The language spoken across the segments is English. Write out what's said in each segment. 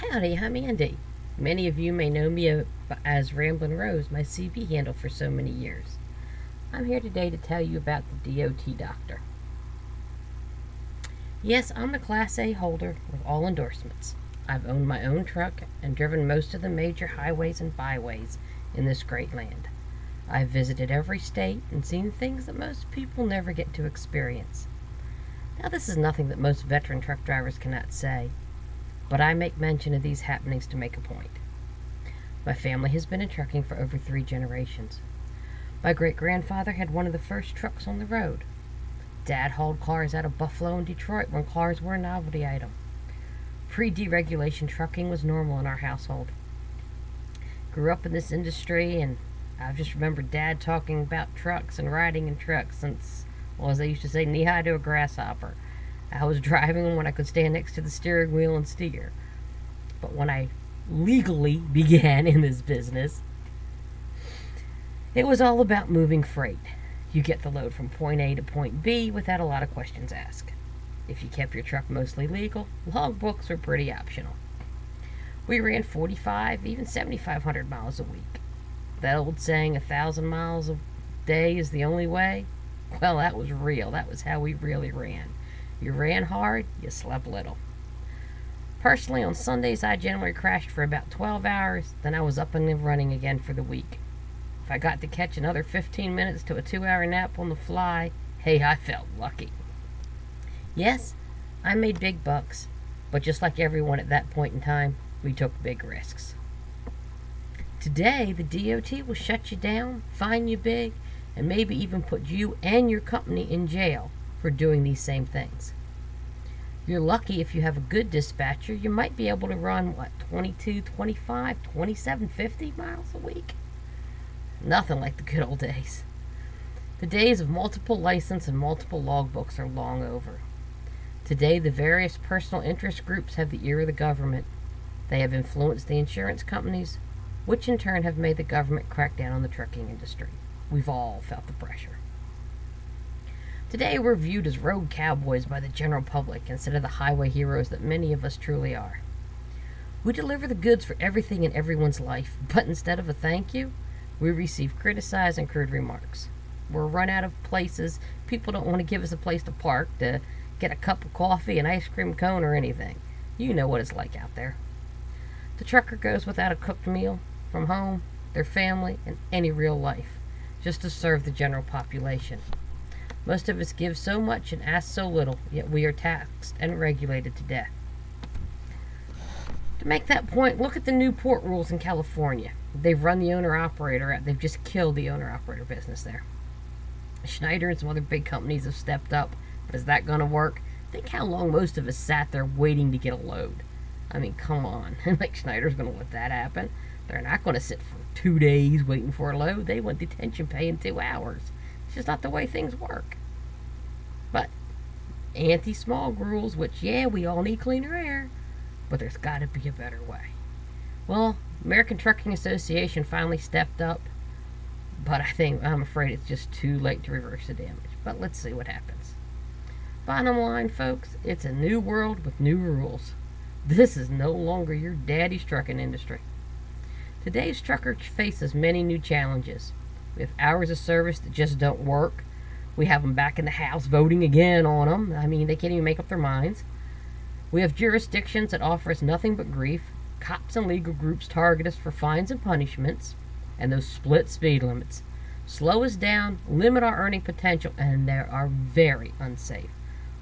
Howdy, I'm Andy. Many of you may know me as Ramblin Rose, my CB handle for so many years. I'm here today to tell you about the DOT doctor. Yes, I'm a Class A holder with all endorsements. I've owned my own truck and driven most of the major highways and byways in this great land. I've visited every state and seen things that most people never get to experience. Now, this is nothing that most veteran truck drivers cannot say, but I make mention of these happenings to make a point. My family has been in trucking for over 3 generations. My great-grandfather had one of the first trucks on the road. Dad hauled cars out of Buffalo and Detroit when cars were a novelty item. Pre-deregulation trucking was normal in our household. Grew up in this industry, and I just remember Dad talking about trucks and riding in trucks since, well, as they used to say, knee-high to a grasshopper. I was driving them when I could stand next to the steering wheel and steer. But when I legally began in this business, it was all about moving freight. You get the load from point A to point B without a lot of questions asked. If you kept your truck mostly legal, logbooks were pretty optional. We ran 45, even 7,500 miles a week. That old saying, 1,000 miles a day is the only way? Well, that was real. That was how we really ran. You ran hard, you slept little. Personally, on Sundays, I generally crashed for about 12 hours, then I was up and running again for the week. If I got to catch another 15 minutes to a 2-hour nap on the fly, hey, I felt lucky. Yes, I made big bucks, but just like everyone at that point in time, we took big risks. Today, the DOT will shut you down, fine you big, and maybe even put you and your company in jail for doing these same things. You're lucky if you have a good dispatcher. You might be able to run, 22, 25, 27, 50 miles a week? Nothing like the good old days. The days of multiple license and multiple logbooks are long over. Today, the various personal interest groups have the ear of the government. They have influenced the insurance companies, which in turn have made the government crack down on the trucking industry. We've all felt the pressure. Today, we're viewed as road cowboys by the general public instead of the highway heroes that many of us truly are. We deliver the goods for everything in everyone's life, but instead of a thank you, we receive criticized and crude remarks. We're run out of places. People don't want to give us a place to park, to get a cup of coffee, an ice cream cone, or anything. You know what it's like out there. The trucker goes without a cooked meal from home, their family, and any real life, just to serve the general population. Most of us give so much and ask so little, yet we are taxed and regulated to death. To make that point, look at the new port rules in California. They've run the owner-operator out. They've just killed the owner-operator business there. Schneider and some other big companies have stepped up, but is that going to work? Think how long most of us sat there waiting to get a load. I mean, come on. Like, Schneider's going to let that happen? They're not going to sit for 2 days waiting for a load. They want detention pay in 2 hours. It's just not the way things work. But anti-smog rules, which, yeah, we all need cleaner air, but there's got to be a better way. Well, American Trucking Association finally stepped up, but I'm afraid it's just too late to reverse the damage. But let's see what happens. Bottom line, folks, it's a new world with new rules. This is no longer your daddy's trucking industry. Today's trucker faces many new challenges. We have hours of service that just don't work. We have them back in the house voting again on them. I mean, they can't even make up their minds. We have jurisdictions that offer us nothing but grief. Cops and legal groups target us for fines and punishments. And those split speed limits slow us down, limit our earning potential, and they are very unsafe.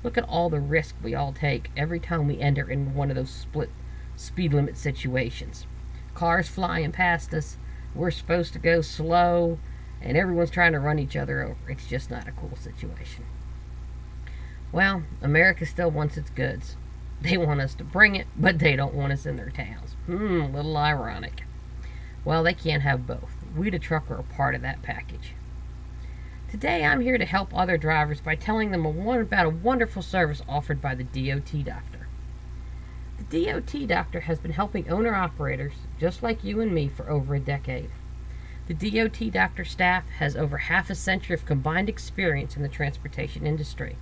Look at all the risk we all take every time we enter in one of those split speed limit situations. Cars flying past us, we're supposed to go slow, and everyone's trying to run each other over. It's just not a cool situation. Well, America still wants its goods. They want us to bring it, but they don't want us in their towns. Little ironic. Well, they can't have both. We, the trucker, are part of that package. Today, I'm here to help other drivers by telling them about a wonderful service offered by the DOT doctor. The DOT doctor has been helping owner-operators, just like you and me, for over a decade. The DOT doctor staff has over half a century of combined experience in the transportation industry.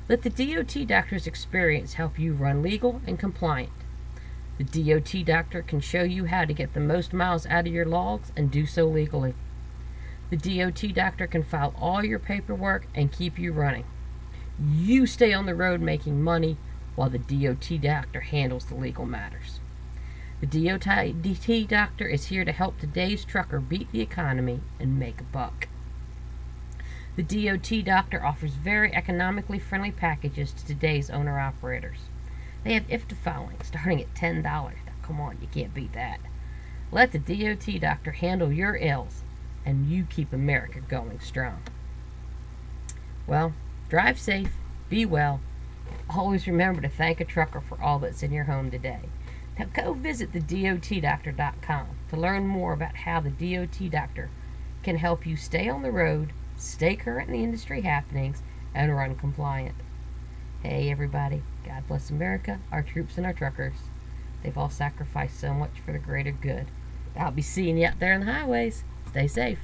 Let the DOT doctor's experience help you run legal and compliant. The DOT doctor can show you how to get the most miles out of your logs and do so legally. The DOT doctor can file all your paperwork and keep you running. You stay on the road making money while the DOT doctor handles the legal matters. The DOT doctor is here to help today's trucker beat the economy and make a buck. The DOT doctor offers very economically friendly packages to today's owner-operators. They have IFTA filing starting at $10. Now, come on, you can't beat that. Let the DOT doctor handle your ills, and you keep America going strong. Well, drive safe, be well. Always remember to thank a trucker for all that's in your home today. Now go visit thedotdoctor.com to learn more about how the DOT doctor can help you stay on the road, stay current in the industry happenings, and run compliant. Hey everybody, God bless America, our troops and our truckers. They've all sacrificed so much for the greater good. I'll be seeing you out there on the highways. Stay safe.